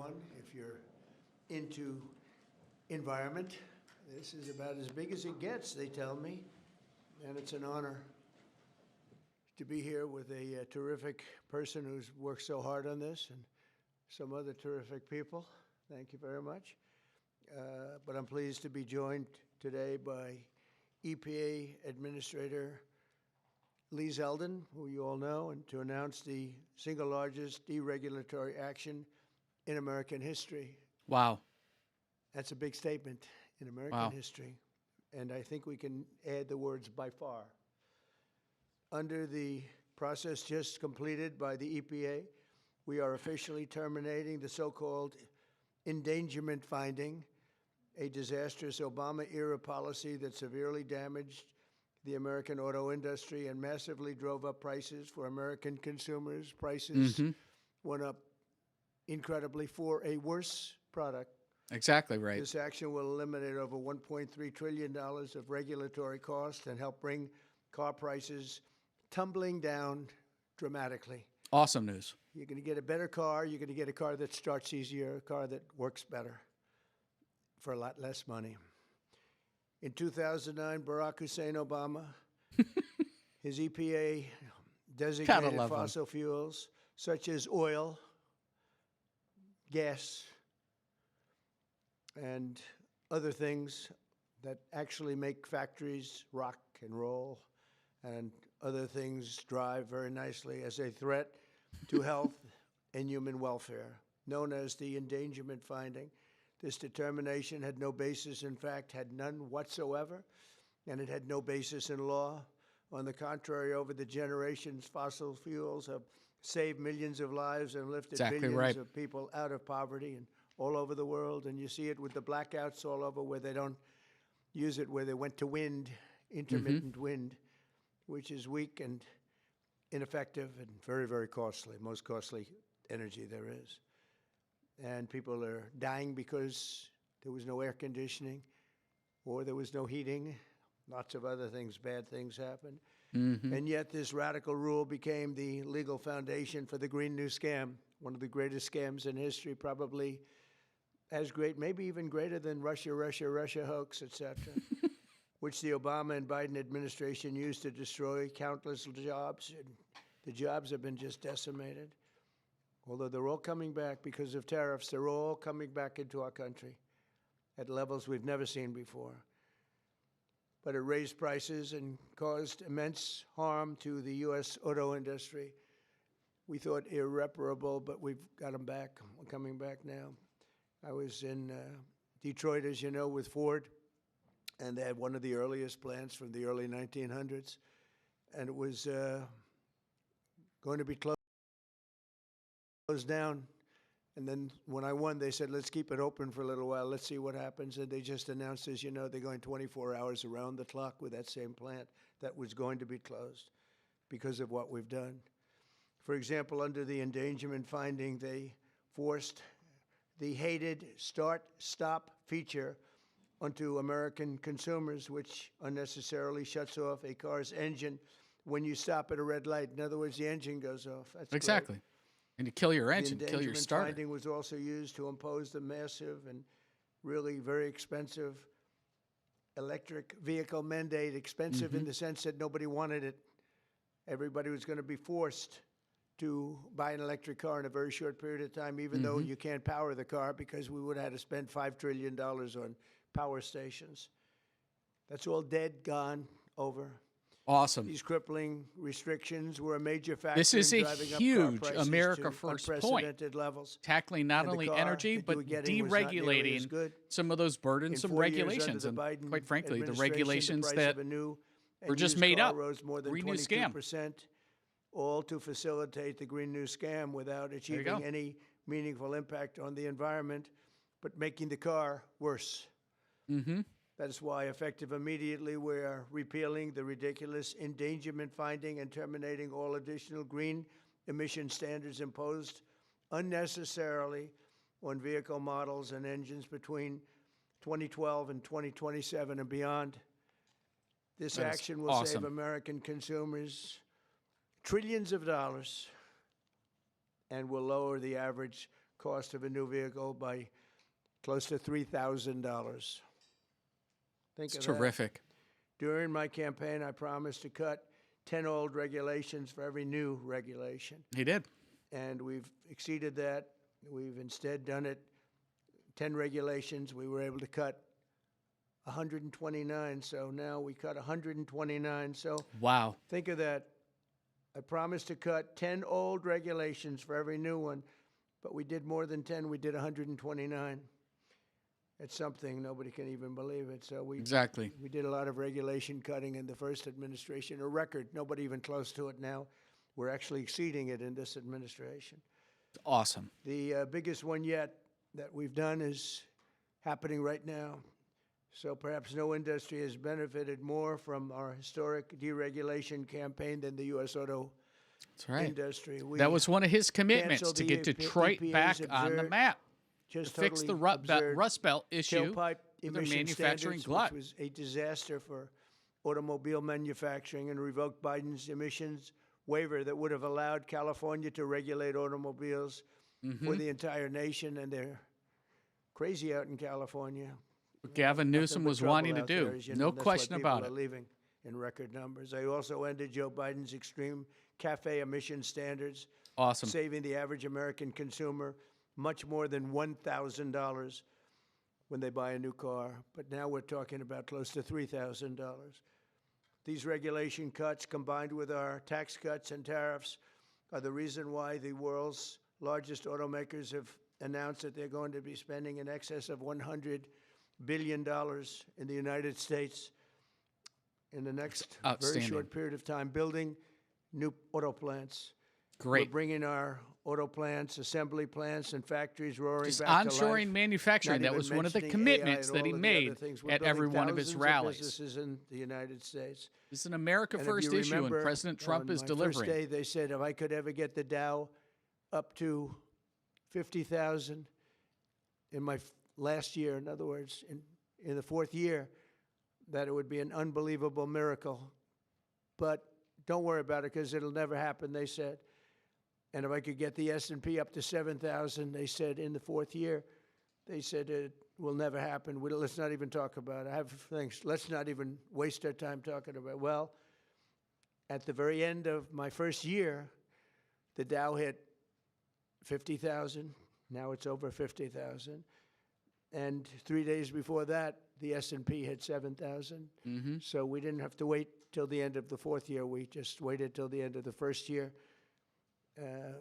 everyone. If you're into environment, this is about as big as it gets, they tell me, and it's an honor to be here with a terrific person who's worked so hard on this and some other terrific people. Thank you very much. But I'm pleased to be joined today by EPA Administrator Lee Zeldin, who you all know, and to announce the single largest deregulatory action in American history. Wow. That's a big statement in American history. And I think we can add the words by far. Under the process just completed by the EPA, we are officially terminating the so-called endangerment finding, a disastrous Obama-era policy that severely damaged the American auto industry and massively drove up prices for American consumers. Prices went up incredibly for a worse product. Exactly right. This action will eliminate over $1.3 trillion of regulatory costs and help bring car prices tumbling down dramatically. Awesome news. You're going to get a better car. You're going to get a car that starts easier, a car that works better for a lot less money. In 2009, Barack Hussein Obama, his EPA designated fossil fuels such as oil, gas, and other things that actually make factories rock and roll and other things drive very nicely as a threat to health and human welfare, known as the endangerment finding. This determination had no basis, in fact, had none whatsoever, and it had no basis in law. On the contrary, over the generations, fossil fuels have saved millions of lives and lifted billions of people out of poverty and all over the world. And you see it with the blackouts all over where they don't use it, where they went to wind, intermittent wind, which is weak and ineffective and very, very costly, most costly energy there is. And people are dying because there was no air conditioning or there was no heating. Lots of other things, bad things happened. And yet this radical rule became the legal foundation for the Green New Scam, one of the greatest scams in history, probably as great, maybe even greater than Russia hoax, et cetera, which the Obama and Biden administration used to destroy countless jobs. And the jobs have been just decimated. Although they're all coming back because of tariffs, they're all coming back into our country at levels we've never seen before. But it raised prices and caused immense harm to the U.S. auto industry. We thought irreparable, but we've got them back. We're coming back now. I was in Detroit, as you know, with Ford, and they had one of the earliest plants from the early 1900s, and it was going to be closed down. And then when I won, they said, let's keep it open for a little while. Let's see what happens. And they just announced, as you know, they're going 24 hours around the clock with that same plant that was going to be closed because of what we've done. For example, under the endangerment finding, they forced the hated start-stop feature onto American consumers, which unnecessarily shuts off a car's engine when you stop at a red light. In other words, the engine goes off. That's exactly. Great. And to kill your engine, kill your starter. The finding was also used to impose the massive and really very expensive electric vehicle mandate, expensive in the sense that nobody wanted it. Everybody was going to be forced to buy an electric car in a very short period of time, even though you can't power the car because we would have had to spend $5 trillion on power stations. That's all dead, gone, over. Awesome. These crippling restrictions were a major factor this is in a driving huge up car America First point, levels. tackling not only energy, but deregulating some of those burdensome regulations. And quite frankly, the regulations that were just made up. Rose more than Green New Scam. All to facilitate the Green New Scam without achieving any meaningful impact on the environment, but making the car worse. That is why, effective immediately, we are repealing the ridiculous endangerment finding and terminating all additional green emission standards imposed unnecessarily on vehicle models and engines between 2012 and 2027 and beyond. This action will save American consumers trillions of dollars and will lower the average cost of a new vehicle by close to $3,000. Think It's of that. terrific. During my campaign, I promised to cut 10 old regulations for every new regulation. He did. And we've exceeded that. We've instead done it 10 regulations. We were able to cut 129. So now we cut 129. So wow. Think of that. I promised to cut 10 old regulations for every new one, but we did more than 10. We did 129. It's something nobody can even believe it. So we did a lot of regulation cutting in the first administration, a record, nobody even close to it now. We're actually exceeding it in this administration. Awesome. The biggest one yet that we've done is happening right now. So perhaps no industry has benefited more from our historic deregulation campaign than the U.S. auto industry. That was one of his commitments, to get Detroit back on the map. To fix the Rust Belt issue with their manufacturing glut. Which was a disaster for automobile manufacturing, and revoked Biden's emissions waiver that would have allowed California to regulate automobiles for the entire nation, and they're crazy out in California. What Gavin Newsom was wanting to do, no question about it. Leaving in record numbers. I also ended Joe Biden's extreme CAFE emission standards, awesome, saving the average American consumer much more than $1,000 when they buy a new car. But now we're talking about close to $3,000. These regulation cuts, combined with our tax cuts and tariffs, are the reason why the world's largest automakers have announced that they're going to be spending in excess of $100 billion in the United States in the next very short period of time, building new auto plants. Great. We're bringing our auto plants, assembly plants, and factories roaring just back to life. onshoring manufacturing. That was one of the commitments that he made at every one of his rallies. Businesses in the United States. This is an America First issue, and President Trump is delivering. On my first day, they said if I could ever get the Dow up to 50,000 in my last year, in other words, in the fourth year, that it would be an unbelievable miracle. But don't worry about it, because it'll never happen, they said. And if I could get the S&P up to 7,000, they said in the fourth year, they said it will never happen. Let's not even talk about it. I have things. Let's not even waste our time talking about it. Well, at the very end of my first year, the Dow hit 50,000. Now it's over 50,000. And 3 days before that, the S&P hit 7,000. So we didn't have to wait till the end of the fourth year. We just waited till the end of the first year.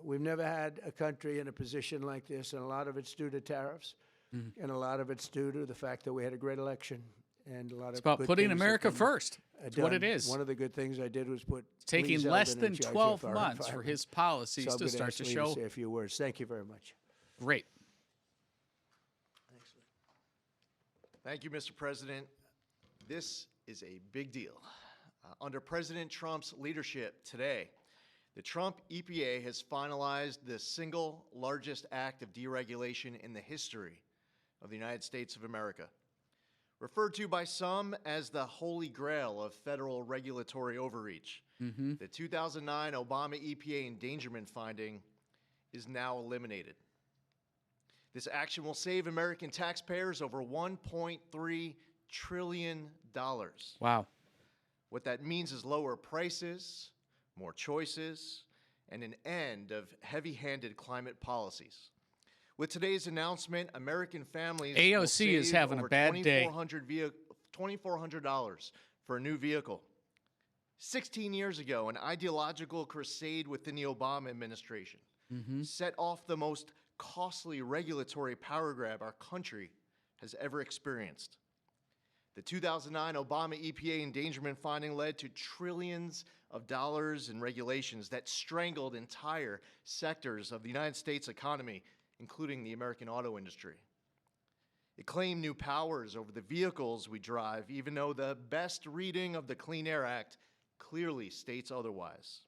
We've never had a country in a position like this, and a lot of it's due to tariffs, and a lot of it's due to the fact that we had a great election. And a lot it's of about putting America first. That's what it is. One of the good things I did was put taking less than 12 months for his policies to start to show. Say a few words. Thank you very much. Great. Thank you, Mr. President. This is a big deal. Under President Trump's leadership today, the Trump EPA has finalized the single largest act of deregulation in the history of the United States of America. Referred to by some as the holy grail of federal regulatory overreach, the 2009 Obama EPA endangerment finding is now eliminated. This action will save American taxpayers over $1.3 trillion. Wow. What that means is lower prices, more choices, and an end of heavy-handed climate policies. With today's announcement, American families will save is having over a bad day. $2,400 for a new vehicle. 16 years ago, an ideological crusade within the Obama administration set off the most costly regulatory power grab our country has ever experienced. The 2009 Obama EPA endangerment finding led to trillions of dollars in regulations that strangled entire sectors of the United States economy, including the American auto industry. It claimed new powers over the vehicles we drive, even though the best reading of the Clean Air Act clearly states otherwise.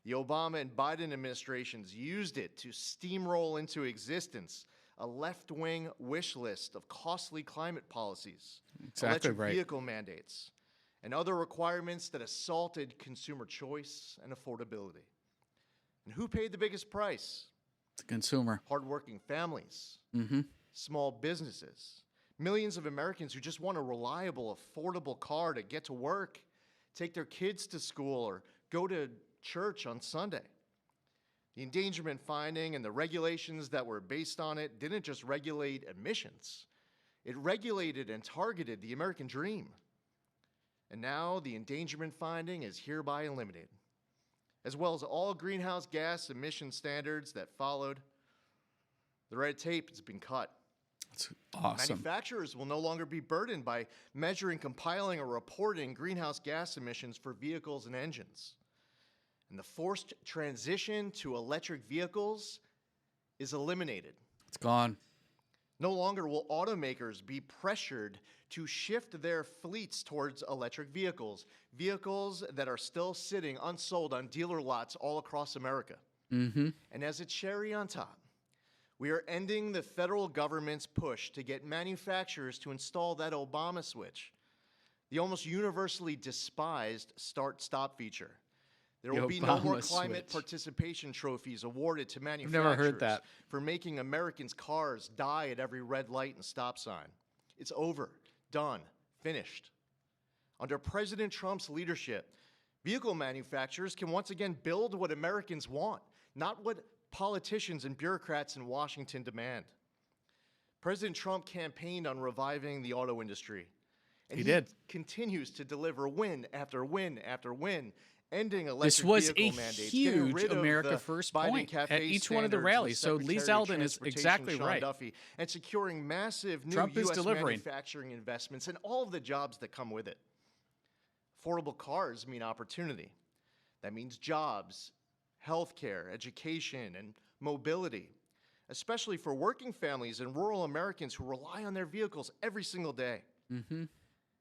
The Obama and Biden administrations used it to steamroll into existence a left-wing wish list of costly climate policies, electric vehicle mandates, and other requirements that assaulted consumer choice and affordability. And who paid the biggest price? The consumer. Hardworking families. Mm-hmm. Small businesses. Millions of Americans who just want a reliable, affordable car to get to work, take their kids to school, or go to church on Sunday. The endangerment finding and the regulations that were based on it didn't just regulate emissions. It regulated and targeted the American dream. And now the endangerment finding is hereby eliminated, as well as all greenhouse gas emission standards that followed. The red tape has been cut. That's awesome. Manufacturers will no longer be burdened by measuring, compiling, or reporting greenhouse gas emissions for vehicles and engines. And the forced transition to electric vehicles is eliminated. It's gone. No longer will automakers be pressured to shift their fleets towards electric vehicles, vehicles that are still sitting unsold on dealer lots all across America. Mm-hmm. And as a cherry on top, we are ending the federal government's push to get manufacturers to install that Obama switch, the almost universally despised start-stop feature. There will be no more climate participation trophies awarded to manufacturers never heard that. for making Americans' cars die at every red light and stop sign. It's over, done, finished. Under President Trump's leadership, vehicle manufacturers can once again build what Americans want, not what politicians and bureaucrats in Washington demand. President Trump campaigned on reviving the auto industry. And he did. Continues to deliver win after win after win, ending electric this was vehicle a mandates, huge America First point at each one of the rallies. So Lee Zeldin is exactly right. Duffy, and securing massive new Trump is U.S. delivering. manufacturing investments and all of the jobs that come with it. Affordable cars mean opportunity. That means jobs, healthcare, education, and mobility, especially for working families and rural Americans who rely on their vehicles every single day. Mm-hmm.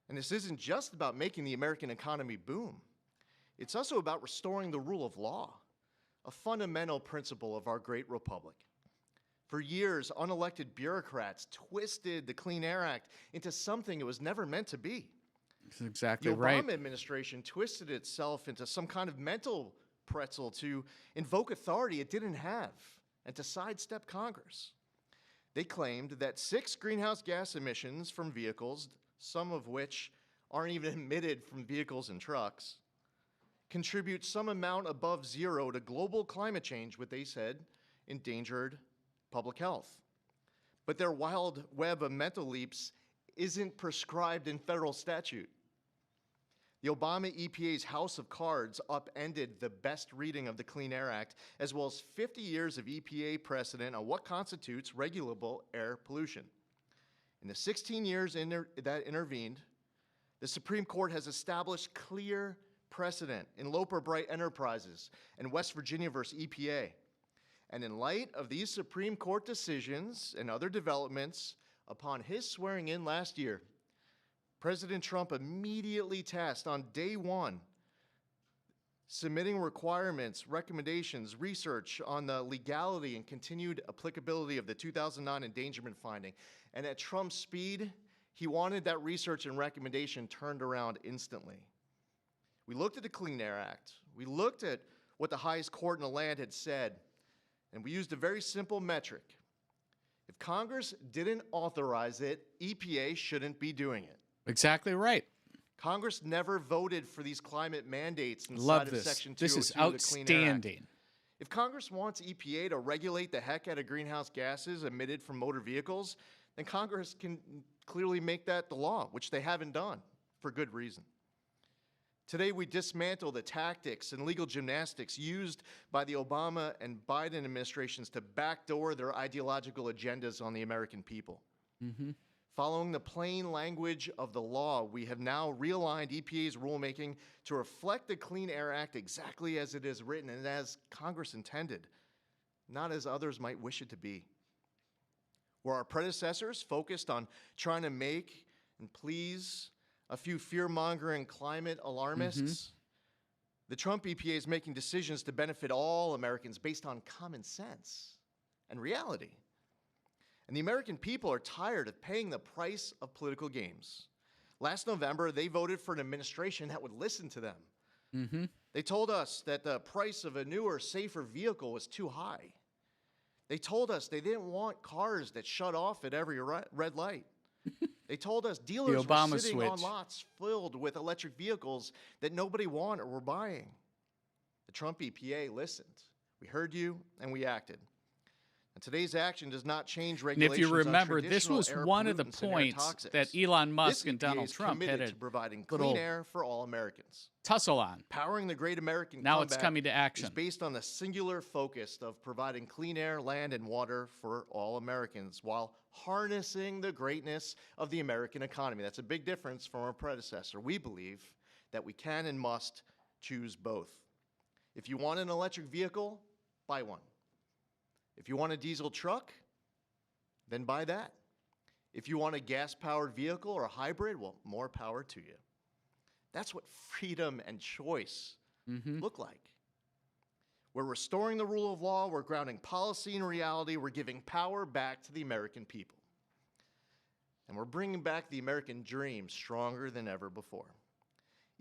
And this isn't just about making the American economy boom. It's also about restoring the rule of law, a fundamental principle of our great republic. For years, unelected bureaucrats twisted the Clean Air Act into something it was never meant to be. That's exactly The right. Obama administration twisted itself into some kind of mental pretzel to invoke authority it didn't have and to sidestep Congress. They claimed that 6 greenhouse gas emissions from vehicles, some of which aren't even emitted from vehicles and trucks, contribute some amount above zero to global climate change, what they said endangered public health. But their wild web of mental leaps isn't prescribed in federal statute. The Obama EPA's House of Cards upended the best reading of the Clean Air Act, as well as 50 years of EPA precedent on what constitutes regulable air pollution. In the 16 years that intervened, the Supreme Court has established clear precedent in Loper Bright Enterprises and West Virginia versus EPA. And in light of these Supreme Court decisions and other developments, upon his swearing in last year, President Trump immediately tasked on day one submitting requirements, recommendations, research on the legality and continued applicability of the 2009 endangerment finding. And at Trump's speed, he wanted that research and recommendation turned around instantly. We looked at the Clean Air Act. We looked at what the highest court in the land had said, and we used a very simple metric. If Congress didn't authorize it, EPA shouldn't be doing it. Exactly right. Congress never voted for these climate mandates inside Love of this. Section 202 This is of the Clean Air Act. outstanding. If Congress wants EPA to regulate the heck out of greenhouse gases emitted from motor vehicles, then Congress can clearly make that the law, which they haven't done for good reason. Today, we dismantle the tactics and legal gymnastics used by the Obama and Biden administrations to backdoor their ideological agendas on the American people. Mm-hmm. Following the plain language of the law, we have now realigned EPA's rulemaking to reflect the Clean Air Act exactly as it is written and as Congress intended, not as others might wish it to be. Where our predecessors focused on trying to make and please a few fear-mongering climate alarmists, the Trump EPA is making decisions to benefit all Americans based on common sense and reality. And the American people are tired of paying the price of political games. Last November, they voted for an administration that would listen to them. Mm-hmm. They told us that the price of a newer, safer vehicle was too high. They told us they didn't want cars that shut off at every red light. They told us dealers were sitting on lots filled with electric vehicles that nobody wanted or were buying. The Trump EPA listened. We heard you, and we acted. And today's action does not change regulations. And if you remember, this was one of the points that Elon Musk and Donald Trump had to providing clean air for all Americans. Tussle on. Powering the great American now it's coming to action. Is based on the singular focus of providing clean air, land, and water for all Americans while harnessing the greatness of the American economy. That's a big difference from our predecessor. We believe that we can and must choose both. If you want an electric vehicle, buy one. If you want a diesel truck, then buy that. If you want a gas-powered vehicle or a hybrid, well, more power to you. That's what freedom and choice look like. We're restoring the rule of law, we're grounding policy in reality, we're giving power back to the American people. And we're bringing back the American dream stronger than ever before.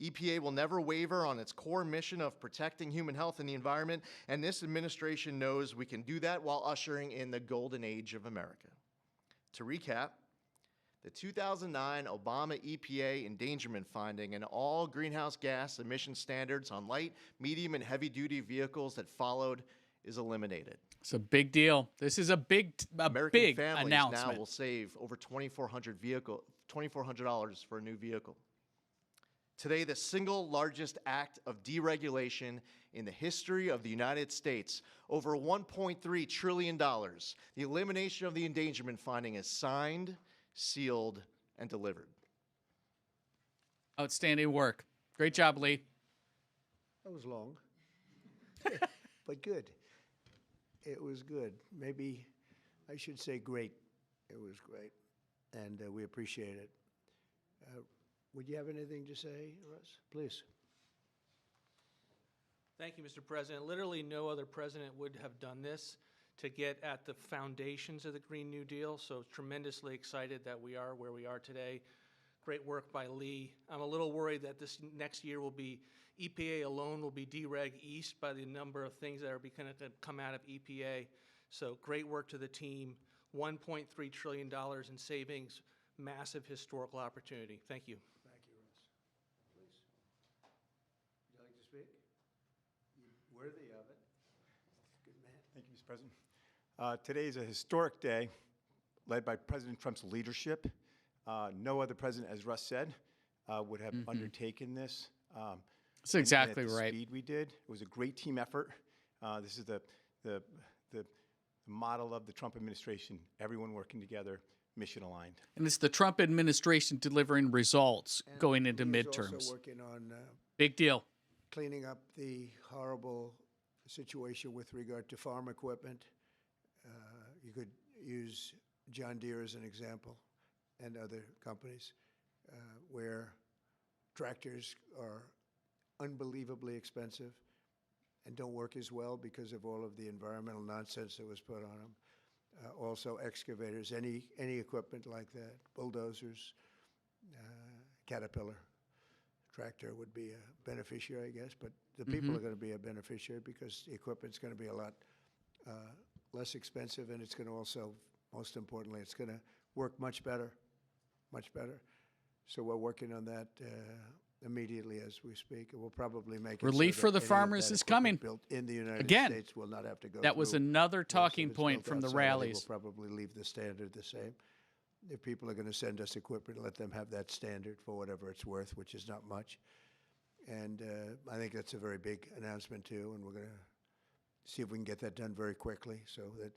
EPA will never waver on its core mission of protecting human health and the environment, and this administration knows we can do that while ushering in the golden age of America. To recap, the 2009 Obama EPA endangerment finding and all greenhouse gas emission standards on light, medium, and heavy-duty vehicles that followed is eliminated. It's a big deal. This is a big families announcement. Now will save over $2,400 for a new vehicle. Today, the single largest act of deregulation in the history of the United States, over $1.3 trillion. The elimination of the endangerment finding is signed, sealed, and delivered. Outstanding work. Great job, Lee. That was long, but good. It was good. Maybe I should say great. It was great, and we appreciate it. Would you have anything to say, Russ? Please. Thank you, Mr. President. Literally no other president would have done this to get at the foundations of the Green New Deal, so tremendously excited that we are where we are today. Great work by Lee. I'm a little worried that this next year will be, EPA alone will be dereg east by the number of things that are going to come out of EPA. So great work to the team. $1.3 trillion in savings, massive historical opportunity. Thank you. Thank you, Russ. Please. Would you like to speak? You're worthy of it. Good man. Thank you, Mr. President. Today is a historic day led by President Trump's leadership. No other president, as Russ said, would have undertaken this. That's exactly at the right. Speed we did. It was a great team effort. This is the model of the Trump administration. Everyone working together, mission aligned. And it's the Trump administration delivering results And going into he's midterms. also working on big deal. cleaning up the horrible situation with regard to farm equipment. You could use John Deere as an example and other companies where tractors are unbelievably expensive and don't work as well because of all of the environmental nonsense that was put on them. Also excavators, any equipment like that, bulldozers, Caterpillar tractor would be a beneficiary, I guess, but the people are going to be a beneficiary because the equipment's going to be a lot less expensive, and it's going to also, most importantly, it's going to work much better, much better. So we're working on that immediately as we speak, and we'll probably make it Relief so for that the any of farmers that is equipment coming. built in the United Again, States will not have to go that was through another most of talking it's point built from the outside. rallies. We'll probably leave the standard the same. If people are going to send us equipment, let them have that standard for whatever it's worth, which is not much. And I think that's a very big announcement too, and we're going to see if we can get that done very quickly so that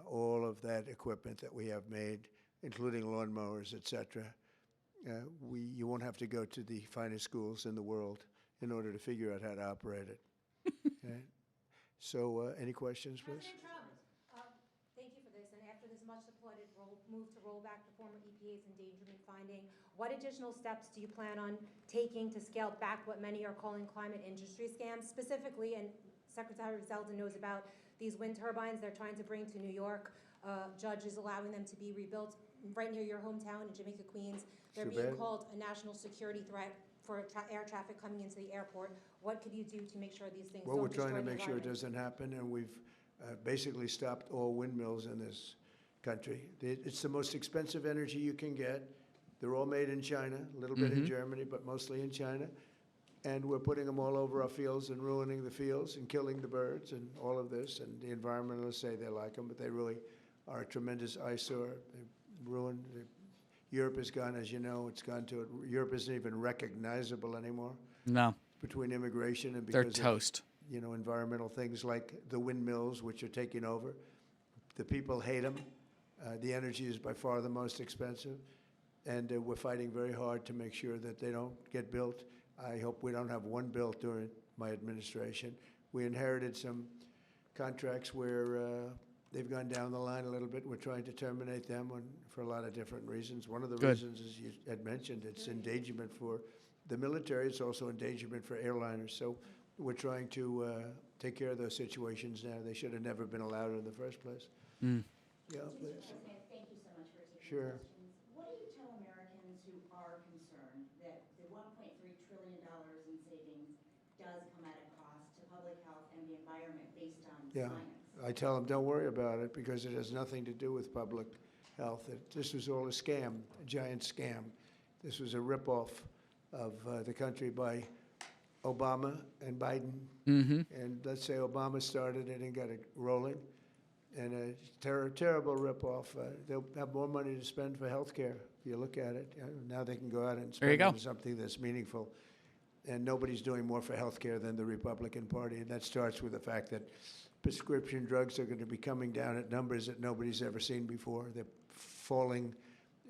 all of that equipment that we have made, including lawnmowers, et cetera, you won't have to go to the finest schools in the world in order to figure out how to operate it. Okay? So any questions, please? President Trump, thank you for this. And after this much-supported move to roll back the former EPA's endangerment finding, what additional steps do you plan on taking to scale back what many are calling climate industry scams? Specifically, and Secretary Zeldin knows about these wind turbines they're trying to bring to New York. Judge is allowing them to be rebuilt right near your hometown in Jamaica, Queens. They're being called a national security threat for air traffic coming into the airport. What could you do to make sure these things Well, don't we're trying destroy to the make sure it environment? doesn't happen, and we've basically stopped all windmills in this country. It's the most expensive energy you can get. They're all made in China, a little bit in Germany, but mostly in China. And we're putting them all over our fields and ruining the fields and killing the birds and all of this. And the environmentalists say they like them, but they really are a tremendous eyesore. They ruined. Europe has gone, as you know, Europe isn't even recognizable anymore. No. Between immigration and they're because toast. of, environmental things like the windmills, which are taking over. The people hate them. The energy is by far the most expensive. And we're fighting very hard to make sure that they don't get built. I hope we don't have one built during my administration. We inherited some contracts where they've gone down the line a little bit. We're trying to terminate them for a lot of different reasons. One of the reasons, as you had mentioned, it's endangerment for the military. It's also endangerment for airliners. So we're trying to take care of those situations now. They should have never been allowed in the first place. Mm. Yeah, please. Thank you so much for taking Sure. questions. What do you tell Americans who are concerned that the $1.3 trillion in savings does come at a cost to public health and the environment based on science? I tell them, don't worry about it because it has nothing to do with public health. This was all a scam, a giant scam. This was a ripoff of the country by Obama and Biden. And let's say Obama started it and got it rolling. And a terrible ripoff. They'll have more money to spend for health care if you look at it. Now they can go out and spend on something that's meaningful. And nobody's doing more for health care than the Republican Party. And that starts with the fact that prescription drugs are going to be coming down at numbers that nobody's ever seen before. They're falling.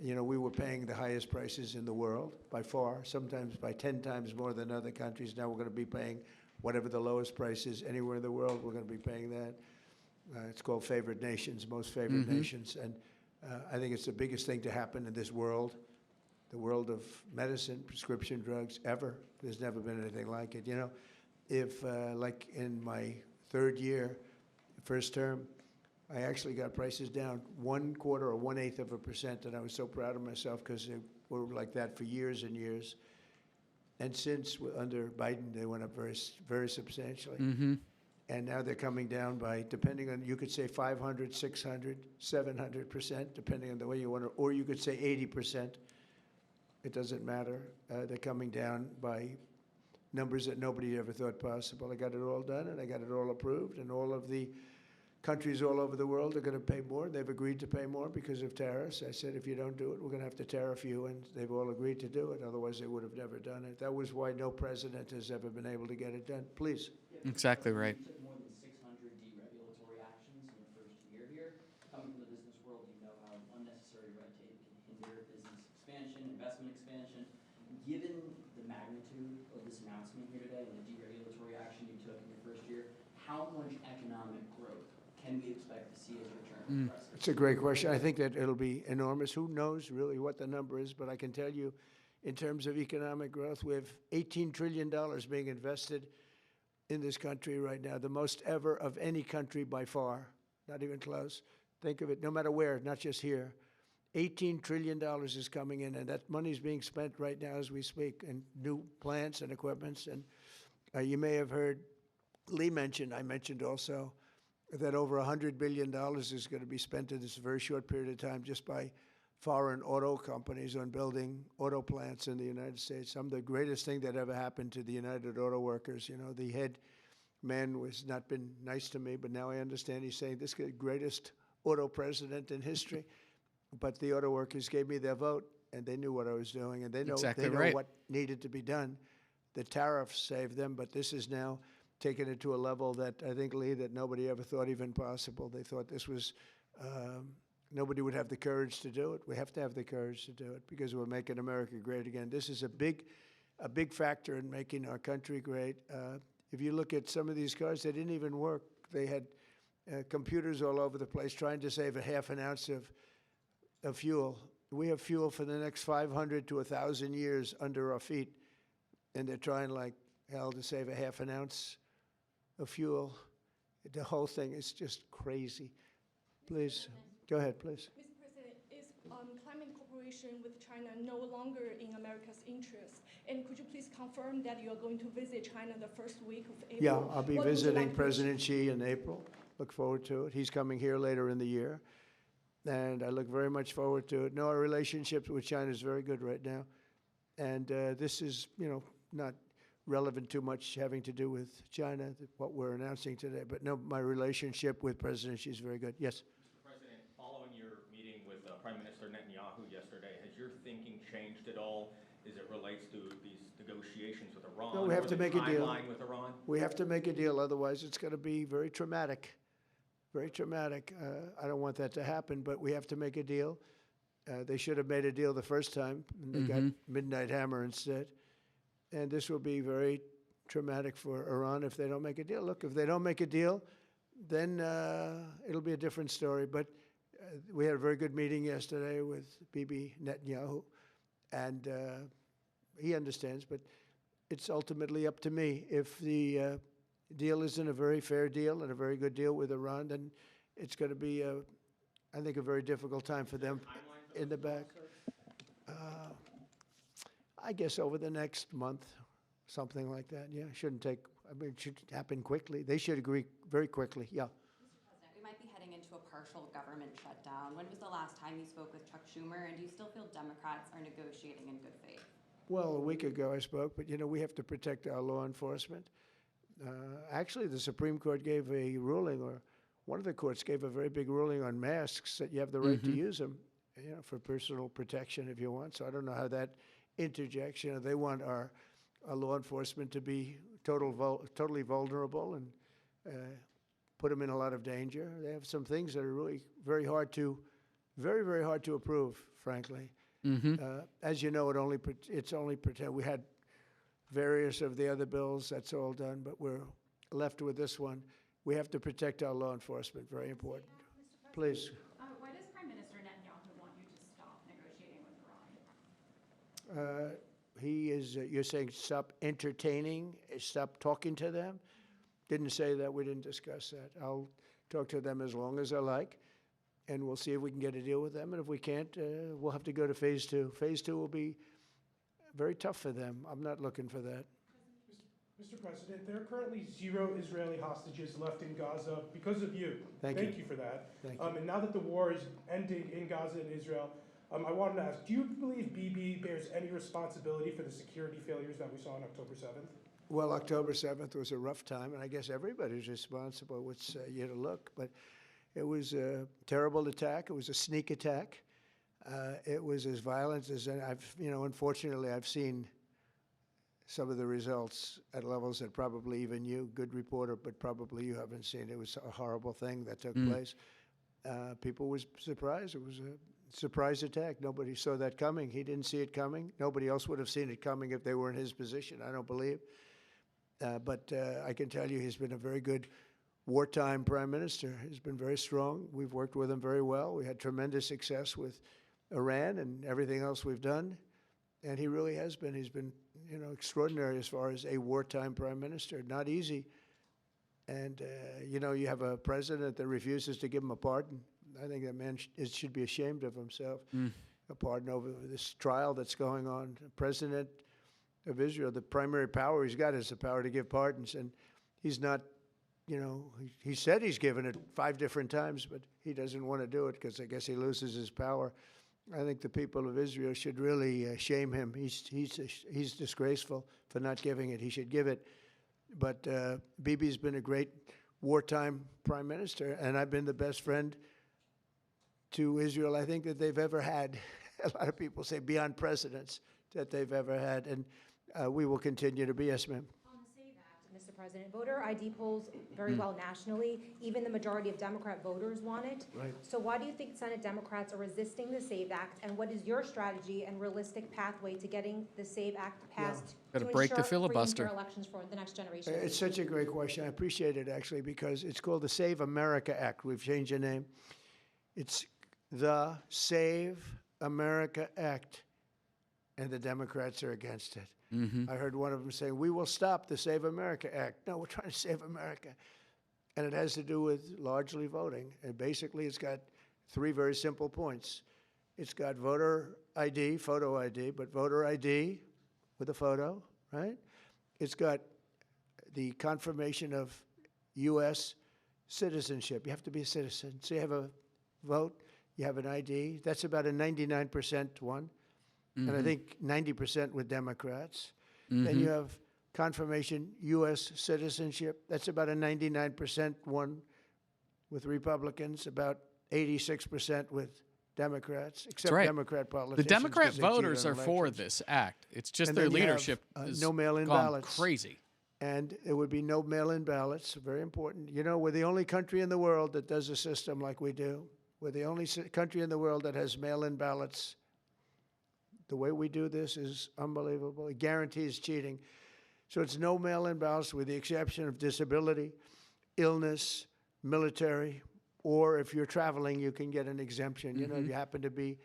We were paying the highest prices in the world by far, sometimes by 10 times more than other countries. Now we're going to be paying whatever the lowest price is anywhere in the world. We're going to be paying that. It's called favored nations, most favored nations. And I think it's the biggest thing to happen in this world, the world of medicine, prescription drugs, ever. There's never been anything like it. If like in my third year, first term, I actually got prices down 1/4 or 1/8%, and I was so proud of myself because they were like that for years and years. And since under Biden, they went up very, very substantially. And now they're coming down by, depending on, you could say 500, 600, 700%, depending on the way you want to, or you could say 80%. It doesn't matter. They're coming down by numbers that nobody ever thought possible. I got it all done, and I got it all approved, and all of the countries all over the world are going to pay more. They've agreed to pay more because of tariffs. I said, if you don't do it, we're going to have to tariff you, and they've all agreed to do it. Otherwise, they would have never done it. That was why no president has ever been able to get it done. Please. Exactly right. You took more than 600 deregulatory actions in your first year here. Coming from the business world, you know how unnecessary red tape can hinder business expansion, investment expansion. Given the magnitude of this announcement here today and the deregulatory action you took in your first year, how much economic growth can we expect to see as your term progresses? It's a great question. I think that it'll be enormous. Who knows really what the number is, but I can tell you in terms of economic growth, we have $18 trillion being invested in this country right now, the most ever of any country by far, not even close. Think of it, no matter where, not just here. $18 trillion is coming in, and that money is being spent right now as we speak in new plants and equipments. And you may have heard Lee mention, I mentioned also, that over $100 billion is going to be spent in this very short period of time just by foreign auto companies on building auto plants in the United States. The greatest thing that ever happened to the United Auto Workers. The head man was not been nice to me, but now I understand he's saying this is the greatest auto president in history. But the auto workers gave me their vote, and they knew what I was doing, and they know, what needed to be done. The tariffs saved them, but this is now taken it to a level that I think, Lee, that nobody ever thought even possible. They thought this was nobody would have the courage to do it. We have to have the courage to do it because we're making America great again. This is a big factor in making our country great. If you look at some of these cars, they didn't even work. They had computers all over the place trying to save a half an ounce of fuel. We have fuel for the next 500 to 1,000 years under our feet, and they're trying like hell to save a half an ounce of fuel. The whole thing is just crazy. Please. Go ahead, please. Mr. President, is climate cooperation with China no longer in America's interest? And could you please confirm that you are going to visit China the first week of April? Yeah, I'll be visiting President Xi in April. Look forward to it. He's coming here later in the year, and I look very much forward to it. No, our relationship with China is very good right now, and this is, not relevant too much having to do with China, what we're announcing today. But no, my relationship with President Xi is very good. Yes? Mr. President, following your meeting with Prime Minister Netanyahu yesterday, has your thinking changed at all as it relates to these negotiations with Iran? No, we have to make a deal. Timeline with Iran? We have to make a deal, otherwise it's going to be very traumatic. Very traumatic. I don't want that to happen, but we have to make a deal. They should have made a deal the first time, and they got Midnight Hammer instead. And this will be very traumatic for Iran if they don't make a deal. Look, if they don't make a deal, then it'll be a different story. But we had a very good meeting yesterday with Bibi Netanyahu, and he understands, but it's ultimately up to me. If the deal isn't a very fair deal and a very good deal with Iran, then it's going to be, I think, a very difficult time for them in the back. I guess over the next month, something like that. Yeah, shouldn't take, it should happen quickly. They should agree very quickly, yeah. Mr. President, we might be heading into a partial government shutdown. When was the last time you spoke with Chuck Schumer, and do you still feel Democrats are negotiating in good faith? Well, a week ago I spoke, but we have to protect our law enforcement. Actually, the Supreme Court gave a ruling, or one of the courts gave a very big ruling on masks, that you have the right to use them, for personal protection if you want. So I don't know how that interjects. They want our law enforcement to be totally vulnerable and put them in a lot of danger. They have some things that are really very hard to approve, frankly. As you know, it's only pretend. We had various of the other bills, that's all done, but we're left with this one. We have to protect our law enforcement, very important. Please. Why does Prime Minister Netanyahu want you to stop negotiating with Iran? He is, you're saying stop entertaining, stop talking to them? Didn't say that, we didn't discuss that. I'll talk to them as long as I like, and we'll see if we can get a deal with them, and if we can't, we'll have to go to phase two. Phase two will be very tough for them. I'm not looking for that. Mr. President, there are currently 0 Israeli hostages left in Gaza because of you. Thank you for that. Thank you. And now that the war is ending in Gaza and Israel, I wanted to ask, do you believe Bibi bears any responsibility for the security failures that we saw on October 7th? Well, October 7th was a rough time, and I guess everybody's responsible. It's you to look, but it was a terrible attack. It was a sneak attack. It was as violent as unfortunately, I've seen some of the results at levels that probably even you, good reporter, but probably you haven't seen. It was a horrible thing that took place. People were surprised. It was a surprise attack. Nobody saw that coming. He didn't see it coming. Nobody else would have seen it coming if they were in his position, I don't believe. But I can tell you he's been a very good wartime prime minister. He's been very strong. We've worked with him very well. We had tremendous success with Iran and everything else we've done. And he really has been. He's been, extraordinary as far as a wartime prime minister. Not easy. And, you have a president that refuses to give him a pardon. I think that man should be ashamed of himself. A pardon over this trial that's going on. The president of Israel, the primary power he's got is the power to give pardons. And he's not, he said he's given it 5 different times, but he doesn't want to do it because I guess he loses his power. I think the people of Israel should really shame him. He's disgraceful for not giving it. He should give it. But Bibi's been a great wartime prime minister, and I've been the best friend to Israel I think that they've ever had. A lot of people say beyond presidents that they've ever had, and we will continue to be. Yes, ma'am. Mr. President, voter ID polls very well nationally. Even the majority of Democrat voters want it. Right. So why do you think Senate Democrats are resisting the SAVE Act, and what is your strategy and realistic pathway to getting the SAVE Act passed Gotta to break the ensure free and filibuster. fair elections for the next generation? It's such a great question. I appreciate it, actually, because it's called the Save America Act. We've changed the name. It's the Save America Act, and the Democrats are against it. I heard one of them say, we will stop the Save America Act. No, we're trying to save America. And it has to do with largely voting. And basically, it's got 3 very simple points. It's got voter ID, photo ID, but voter ID with a photo, right? It's got the confirmation of U.S. citizenship. You have to be a citizen. So you have a vote, you have an ID. That's about a 99% one. And I think 90% with Democrats. Then you have confirmation U.S. citizenship. That's about a 99% one with Republicans, about 86% with Democrats, except Democrat politicians. The Democrat voters are for this act. It's just their leadership has no mail-in gone ballots. Crazy. And there would be no mail-in ballots, very important. You know, we're the only country in the world that does a system like we do. We're the only country in the world that has mail-in ballots. The way we do this is unbelievable. It guarantees cheating. So it's no mail-in ballots with the exception of disability, illness, military, or if you're traveling, you can get an exemption. You know, if you happen to be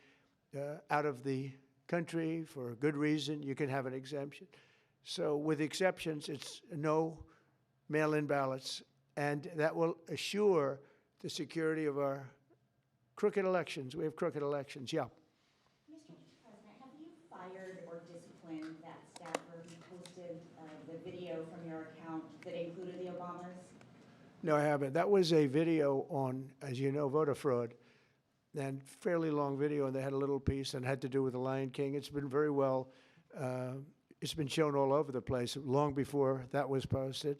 out of the country for a good reason, you can have an exemption. So with exceptions, it's no mail-in ballots, and that will assure the security of our crooked elections. We have crooked elections, yeah. Mr. President, have you fired or disciplined that staffer who posted the video from your account that included the Obamas? No, I haven't. That was a video on, as you know, voter fraud, and fairly long video, and they had a little piece and had to do with the Lion King. It's been very well, it's been shown all over the place long before that was posted.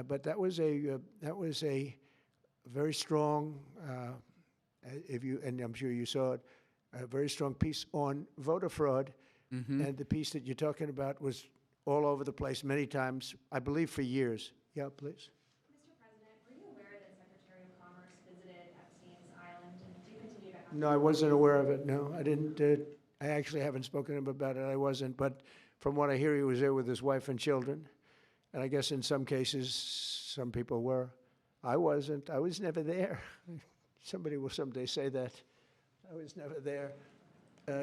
But that was a very strong, and I'm sure you saw it, a very strong piece on voter fraud. And the piece that you're talking about was all over the place many times, I believe for years. Yeah, please. No, I wasn't aware of it. No, I didn't. I actually haven't spoken to him about it. I wasn't. But from what I hear, he was there with his wife and children. And I guess in some cases, some people were. I wasn't. I was never there. Somebody will someday say that. I was never there.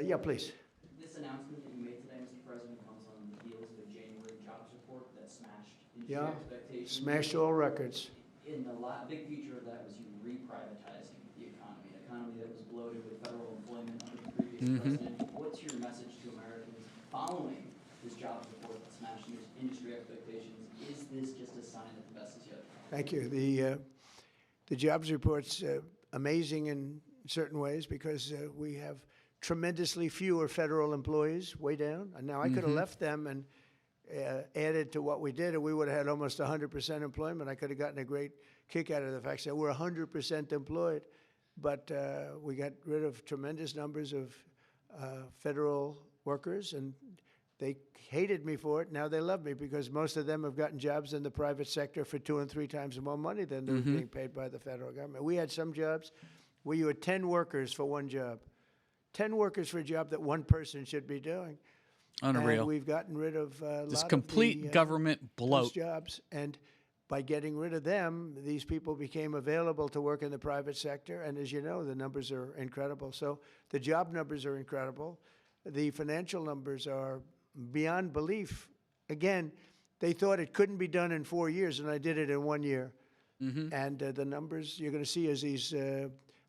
Yeah, please. This announcement that you made today, Mr. President, comes on the heels of a January jobs report that smashed industry expectations. Smashed all records. And the big feature of that was you reprivatizing the economy, an economy that was bloated with federal employment under the previous president. What's your message to Americans following this jobs report that smashed industry expectations? Is this just a sign that the best is yet to come? Thank you. The jobs report's amazing in certain ways because we have tremendously fewer federal employees, way down. And now I could have left them and added to what we did, and we would have had almost 100% employment. I could have gotten a great kick out of the fact that we're 100% employed, but we got rid of tremendous numbers of federal workers, and they hated me for it. Now they love me because most of them have gotten jobs in the private sector for 2 and 3 times more money than they're being paid by the federal government. We had some jobs where you had 10 workers for one job. 10 workers for a job that one person should be doing. Unreal. And we've gotten rid of this complete government bloat. Jobs, and by getting rid of them, these people became available to work in the private sector. And as you know, the numbers are incredible. So the job numbers are incredible. The financial numbers are beyond belief. Again, they thought it couldn't be done in 4 years, and I did it in 1 year. And the numbers you're going to see is these.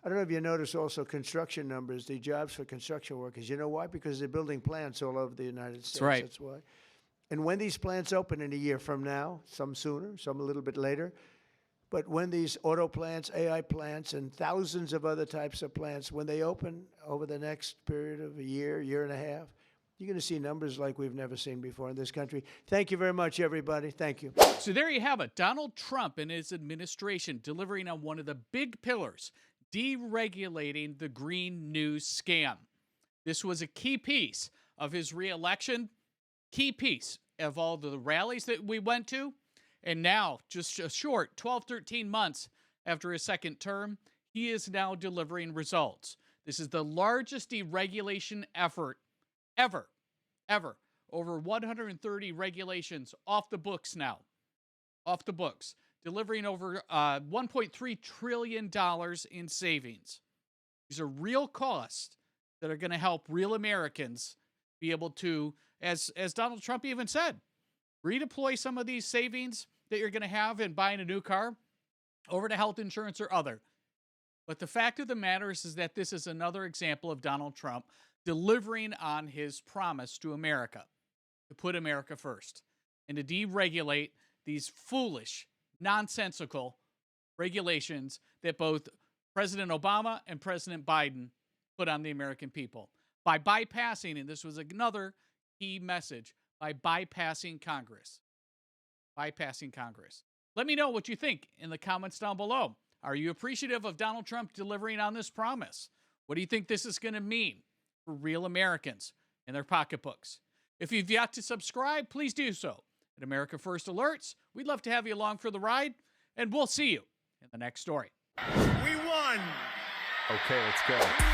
I don't know if you notice also construction numbers, the jobs for construction workers. You know why? Because they're building plants all over the United States. That's right. That's why. And when these plants open in a year from now, some sooner, some a little bit later, but when these auto plants, AI plants, and thousands of other types of plants, when they open over the next period of a year, year and a half, you're going to see numbers like we've never seen before in this country. Thank you very much, everybody. Thank you. So there you have it. Donald Trump and his administration delivering on one of the big pillars, deregulating the green news scam. This was a key piece of his reelection, key piece of all the rallies that we went to. And now, just a short 12, 13 months after his second term, he is now delivering results. This is the largest deregulation effort ever. Over 130 regulations off the books now. Off the books. Delivering over $1.3 trillion in savings. These are real costs that are going to help real Americans be able to, as Donald Trump even said, redeploy some of these savings that you're going to have in buying a new car over to health insurance or other. But the fact of the matter is that this is another example of Donald Trump delivering on his promise to America, to put America first, and to deregulate these foolish, nonsensical regulations that both President Obama and President Biden put on the American people. By bypassing, and this was another key message, by bypassing Congress. Bypassing Congress. Let me know what you think in the comments down below. Are you appreciative of Donald Trump delivering on this promise? What do you think this is going to mean for real Americans and their pocketbooks? If you've yet to subscribe, please do so. At America First Alerts, we'd love to have you along for the ride, and we'll see you in the next story. We won! Okay, let's go.